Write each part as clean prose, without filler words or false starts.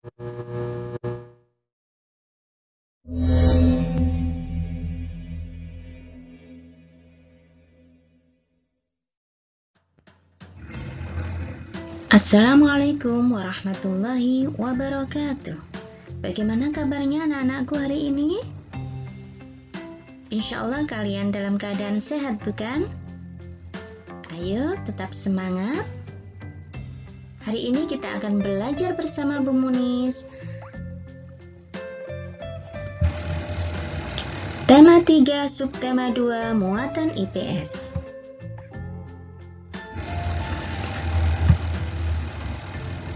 Assalamualaikum warahmatullahi wabarakatuh. Bagaimana kabarnya anak-anakku hari ini? Insya Allah kalian dalam keadaan sehat, bukan? Ayo tetap semangat. Hari ini kita akan belajar bersama Bu Munis tema 3 subtema 2 muatan IPS.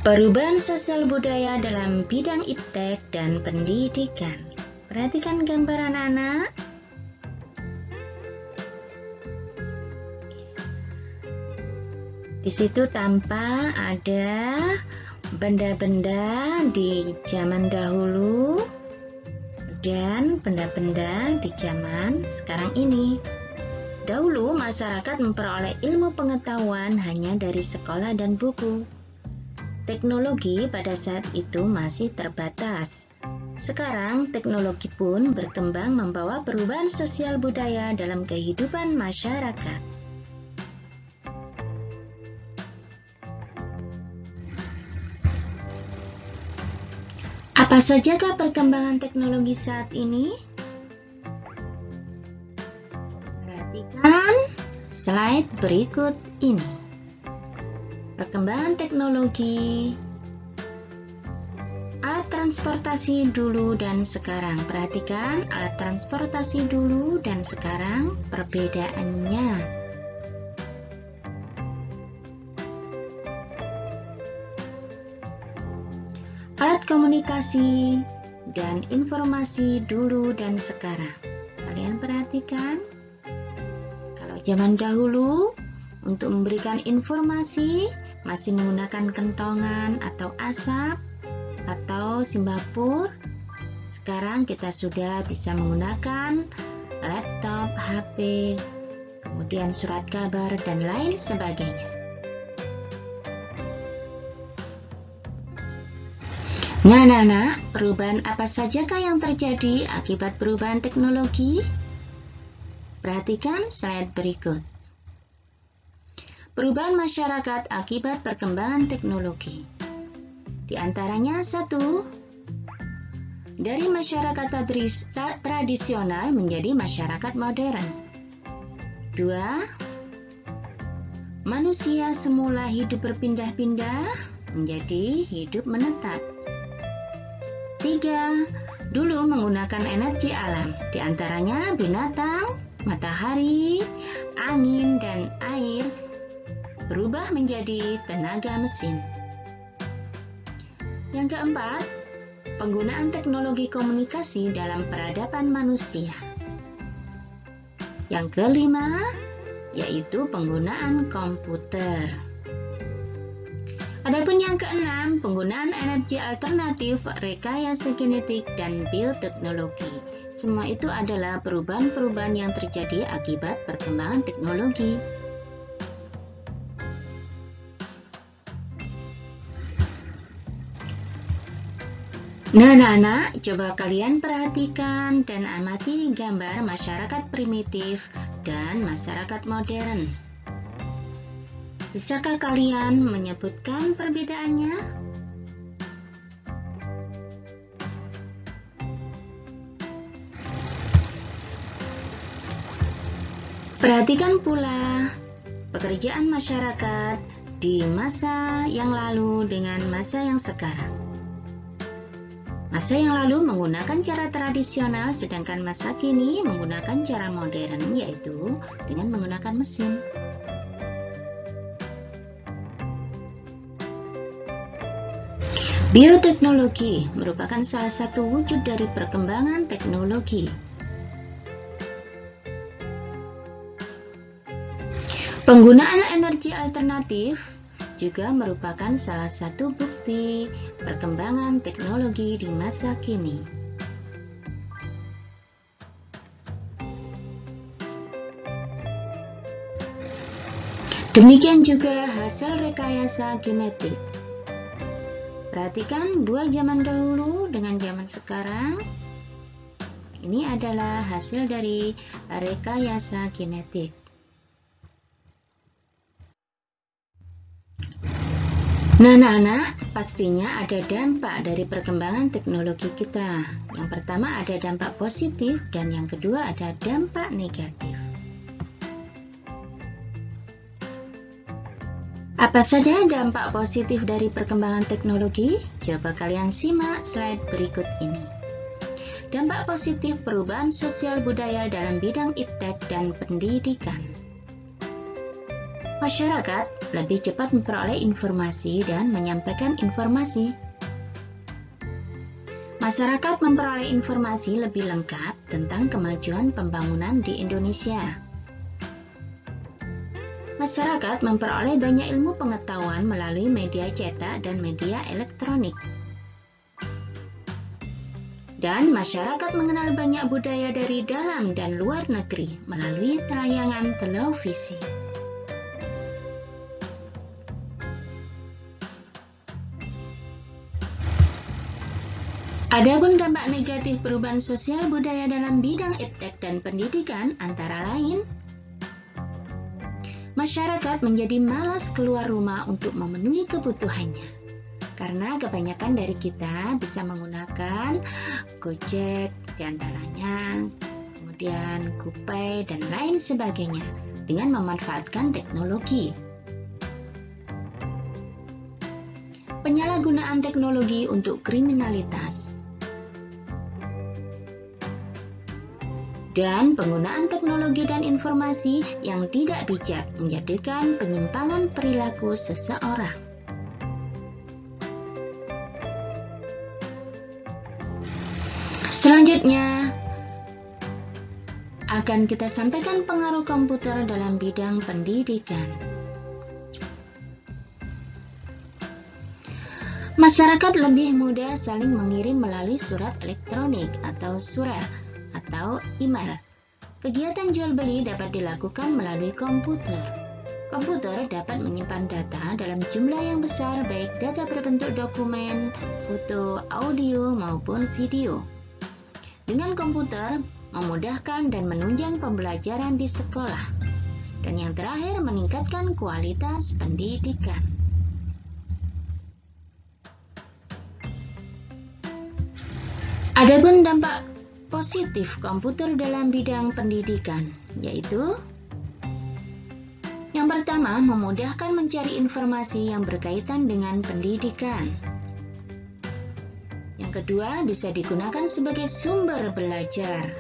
Perubahan sosial budaya dalam bidang iptek dan pendidikan. Perhatikan gambar anak-anak. Di situ tampak ada benda-benda di zaman dahulu dan benda-benda di zaman sekarang ini. Dahulu masyarakat memperoleh ilmu pengetahuan hanya dari sekolah dan buku. Teknologi pada saat itu masih terbatas. Sekarang teknologi pun berkembang membawa perubahan sosial budaya dalam kehidupan masyarakat. Apa sajakah perkembangan teknologi saat ini? Perhatikan slide berikut ini. Perkembangan teknologi, alat transportasi dulu dan sekarang. Perhatikan alat transportasi dulu dan sekarang perbedaannya. Alat komunikasi dan informasi dulu dan sekarang. Kalian perhatikan, kalau zaman dahulu untuk memberikan informasi masih menggunakan kentongan atau asap atau simbapur. Sekarang kita sudah bisa menggunakan laptop, HP, kemudian surat kabar dan lain sebagainya. Nah, anak-anak, perubahan apa sajakah yang terjadi akibat perubahan teknologi? Perhatikan slide berikut. Perubahan masyarakat akibat perkembangan teknologi. Di antaranya 1. Dari masyarakat tradisional menjadi masyarakat modern. 2. Manusia semula hidup berpindah-pindah menjadi hidup menetap. 3. Dulu menggunakan energi alam, di antaranya binatang, matahari, angin, dan air, berubah menjadi tenaga mesin. Yang keempat, penggunaan teknologi komunikasi dalam peradaban manusia. Yang kelima, yaitu penggunaan komputer. Adapun yang keenam, penggunaan energi alternatif, rekayasa genetik, dan bioteknologi. Semua itu adalah perubahan-perubahan yang terjadi akibat perkembangan teknologi. Nah, anak-anak, coba kalian perhatikan dan amati gambar masyarakat primitif dan masyarakat modern. Bisakah kalian menyebutkan perbedaannya? Perhatikan pula pekerjaan masyarakat di masa yang lalu dengan masa yang sekarang. Masa yang lalu menggunakan cara tradisional, sedangkan masa kini menggunakan cara modern, yaitu dengan menggunakan mesin. Bioteknologi merupakan salah satu wujud dari perkembangan teknologi. Penggunaan energi alternatif juga merupakan salah satu bukti perkembangan teknologi di masa kini. Demikian juga hasil rekayasa genetik. perhatikan dua zaman dahulu dengan zaman sekarang. Ini adalah hasil dari rekayasa kinetik. Nah, anak-anak, pastinya ada dampak dari perkembangan teknologi kita. Yang pertama ada dampak positif dan yang kedua ada dampak negatif. Apa saja dampak positif dari perkembangan teknologi? Coba kalian simak slide berikut ini. Dampak positif perubahan sosial budaya dalam bidang iptek dan pendidikan. Masyarakat lebih cepat memperoleh informasi dan menyampaikan informasi. Masyarakat memperoleh informasi lebih lengkap tentang kemajuan pembangunan di Indonesia. Masyarakat memperoleh banyak ilmu pengetahuan melalui media cetak dan media elektronik. Dan masyarakat mengenal banyak budaya dari dalam dan luar negeri melalui tayangan televisi. Adapun dampak negatif perubahan sosial budaya dalam bidang iptek dan pendidikan antara lain, masyarakat menjadi malas keluar rumah untuk memenuhi kebutuhannya. Karena kebanyakan dari kita bisa menggunakan Gojek diantaranya, kemudian GoPay dan lain sebagainya dengan memanfaatkan teknologi. Penyalahgunaan teknologi untuk kriminalitas dan penggunaan teknologi dan informasi yang tidak bijak menjadikan penyimpangan perilaku seseorang. Selanjutnya, akan kita sampaikan pengaruh komputer dalam bidang pendidikan. Masyarakat lebih mudah saling mengirim melalui surat elektronik atau surat atau email. Kegiatan jual beli dapat dilakukan melalui komputer. Komputer dapat menyimpan data dalam jumlah yang besar, baik data berbentuk dokumen, foto, audio, maupun video. Dengan komputer, memudahkan dan menunjang pembelajaran di sekolah. Dan yang terakhir, meningkatkan kualitas pendidikan. Adapun dampak positif komputer dalam bidang pendidikan, yaitu yang pertama, memudahkan mencari informasi yang berkaitan dengan pendidikan. Yang kedua, bisa digunakan sebagai sumber belajar.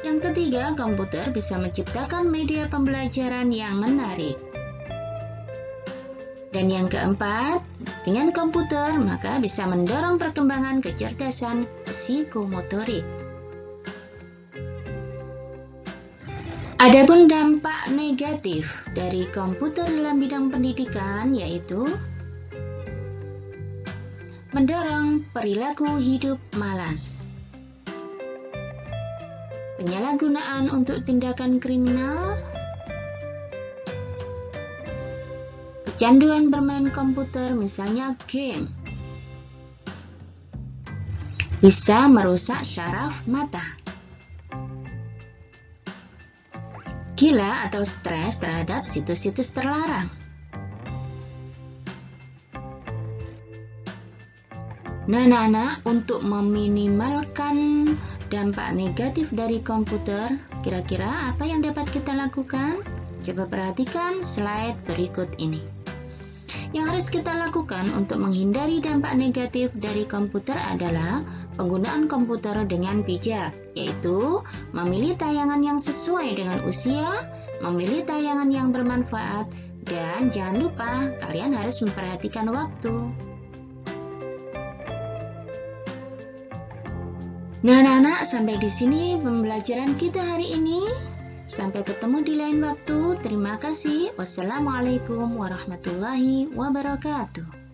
Yang ketiga, komputer bisa menciptakan media pembelajaran yang menarik. Dan yang keempat, dengan komputer maka bisa mendorong perkembangan kecerdasan psikomotorik. Adapun dampak negatif dari komputer dalam bidang pendidikan yaitu mendorong perilaku hidup malas, penyalahgunaan untuk tindakan kriminal, kecanduan bermain komputer misalnya game, bisa merusak syaraf mata, gila atau stres terhadap situs-situs terlarang. Nah, anak-anak, untuk meminimalkan dampak negatif dari komputer, kira-kira apa yang dapat kita lakukan? Coba perhatikan slide berikut ini. Yang harus kita lakukan untuk menghindari dampak negatif dari komputer adalah penggunaan komputer dengan bijak, yaitu memilih tayangan yang sesuai dengan usia, memilih tayangan yang bermanfaat, dan jangan lupa kalian harus memperhatikan waktu. Nah, anak-anak, sampai di sini pembelajaran kita hari ini. Sampai ketemu di lain waktu. Terima kasih. Wassalamualaikum warahmatullahi wabarakatuh.